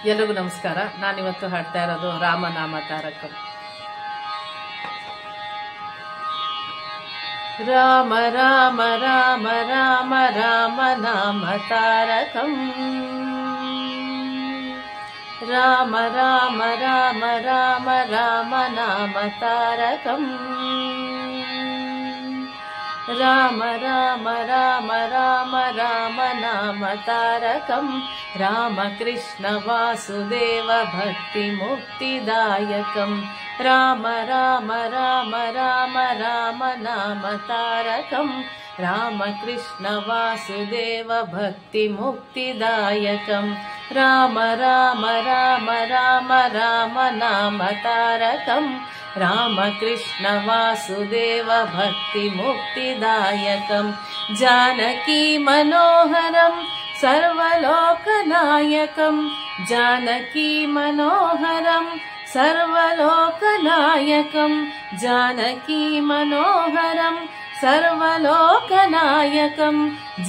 ಎಲ್ಲರಿಗೂ ನಮಸ್ಕಾರ. ನಾನಿವತ್ತು ಹಾಡ್ತಾ ಇರೋದು ರಾಮನಾಮ ತಾರಕಂ. ರಾಮ ರಾಮ ರಾಮ ರಾಮ ರಾಮ ನಾಮ ತಾರಕಂ. ರಾಮ ರಾಮ ರಾಮ ರಾಮ ರಾಮ ನಾಮ ತಾರಕಂ. ರಾಮ ರಾಮ ರಾಮ ರಾಮ ರಾಮ ನಾಮ ತಾರಕಂ. ರಾಮ ಕೃಷ್ಣ ವಾಸುದೇವ ಭಕ್ತಿ ಮುಕ್ತಿದಾಯಕಂ. ರಾಮ ರಾಮ ರಾಮ ರಾಮ ರಾಮ ನಾಮ ತಾರಕಂ. ರಾಮ ಕೃಷ್ಣ ವಾಸುದೇವ ಭಕ್ತಿ ಮುಕ್ತಿದಾಯಕಂ. ರಾಮ ರಾಮ ರಾಮ ರಾಮ ರಾಮ ನಾಮ ತಾರಕಂ. ರಾಮ ಕೃಷ್ಣ ವಾಸುದೇವ ಭಕ್ತಿ ಮುಕ್ತಿದಾಯಕಂ. जानकी मनोहरं सर्वलोकनायकं. जानकी मनोहरं सर्वलोकनायकं. जानकी मनोहरं सर्वलोकनायकं.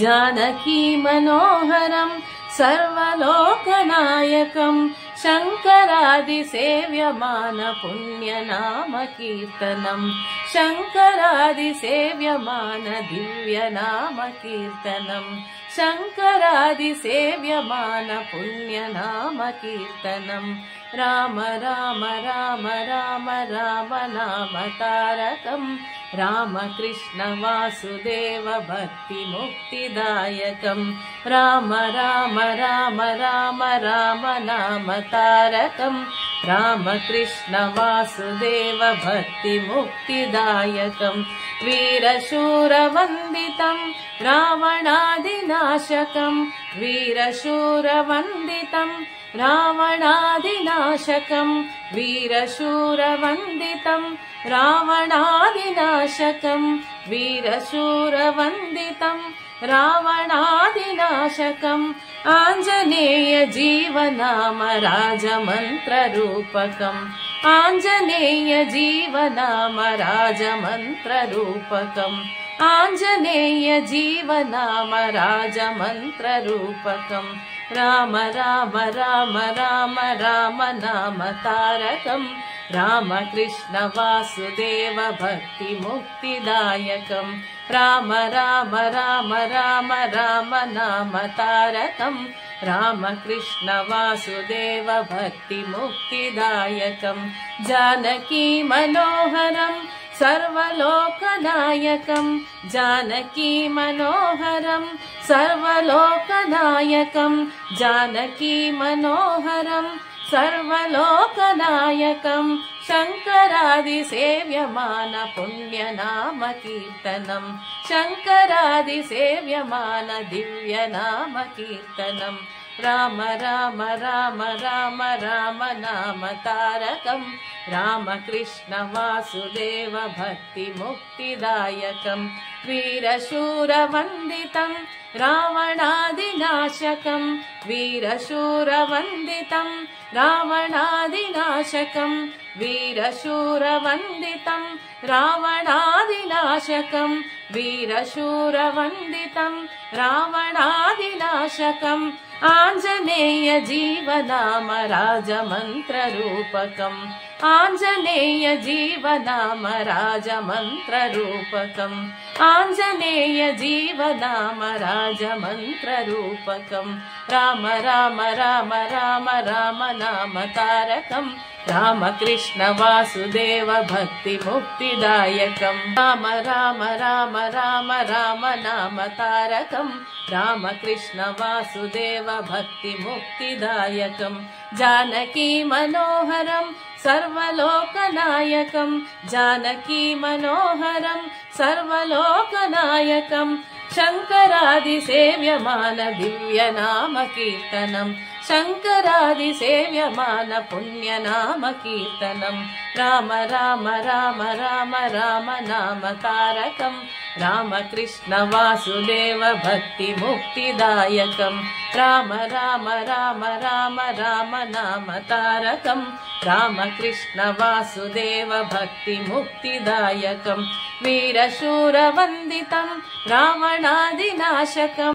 जानकी मनोहरं सर्वलोकनायकं. शङ्करादिसेव्यमान पुण्यनाम कीर्तनं. शङ्करादिसेव्यमान दिव्यनाम कीर्तनं. शङ्करादिसेव्यमान पुण्यनाम कीर्तनं. राम राम राम राम राम नाम तारकं. राम कृष्ण वासुदेव भक्ति मुक्तिदायकं. राम राम राम राम राम नाम तारकं. राम कृष्ण वासुदेव भक्ति मुक्तिदायकं. वीरशूरवन्दितं रावणादिनाशकं. वीरशूरवन्दितं रावणादिनाशकं. वीरशूरवन्दितं रावणादिनाशकं. वीरशूरवन्दितं रावणादिनाशकम्. आञ्जनेय जीवनाम राजमन्त्ररूपकम्. आञ्जनेय जीवनाम राजमन्त्ररूपकम्. आञ्जनेय जीवनाम राजमन्त्ररूपकम्. राम राम राम राम राम नाम तारकं. राम कृष्ण वासुदेव भक्ति मुक्तिदायकं. राम राम राम राम राम नाम तारकं. राम कृष्ण वासुदेव भक्ति मुक्तिदायकं. जानकी मनोहरं सर्वलोकनायकं. जानकी मनोहरं सर्वलोकनायकं. जानकी मनोहरं सर्वलोकनायकं. शङ्करादिसेव्यमान पुण्यनाम कीर्तनं. शङ्करादिसेव्यमान दिव्यनाम कीर्तनं. राम राम राम राम राम नाम तारकं. राम कृष्ण वासुदेव भक्ति मुक्तिदायकं. वीरशूरवन्दितं रावणादिनाशकं. वीरशूरवन्दितं रावणादिनाशकं. वीरशूरवन्दितं रावणादिनाशकं. वीरशूरवन्दितं रावणादिनाशकम्. आञ्जनेय जीवनाम राजमन्त्ररूपकम्. आञ्जनेय जीवनाम राजमन्त्ररूपकम्. आञ्जनेय जीवनाम राजमन्त्ररूपकम्. राम राम राम राम राम नाम तारकं. राम कृष्ण वासुदेव भक्ति मुक्तिदायकं. राम राम राम राम राम नाम तारकं. राम कृष्ण वासुदेव भक्ति मुक्तिदायकं. जानकी मनोहरं सर्वलोकनायकं. जानकी मनोहरं सर्वलोकनायकं. शङ्करादिसेव्यमान दिव्यनाम कीर्तनं. शङ्करादिसेव्यमान पुण्यनाम कीर्तनं. राम राम राम राम राम नाम तारकं. राम कृष्ण वासुदेव भक्ति मुक्तिदायकं. राम राम राम राम राम नाम तारकं. राम कृष्ण वासुदेव भक्ति मुक्तिदायकं. वीरशूरवन्दितं रावणादिनाशकम्.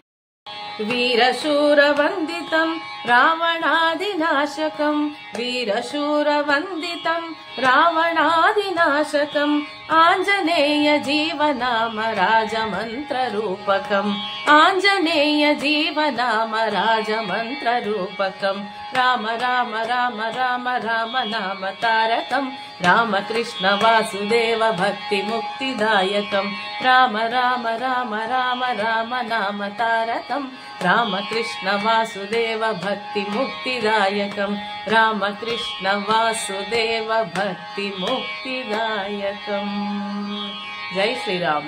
वीरशूरवन्दितं रावणादिनाशकम् वीरशूरवन्दितम् रावणादिनाशकम् आञ्जनेय जीवनाम राजमन्त्ररूपकम् आञ्जनेय जीवनाम राजमन्त्ररूपकम् राम राम राम राम राम नाम तारकम् रामकृष्ण वासुदेव भक्ति मुक्तिदायकम् राम राम राम राम राम नाम तारकम् रामकृष्ण वासुदेव भक्ति मुक्तिदायकम् रामकृष्ण वासुदेव भक्ति मुक्तिदायकम्। जय श्री राम।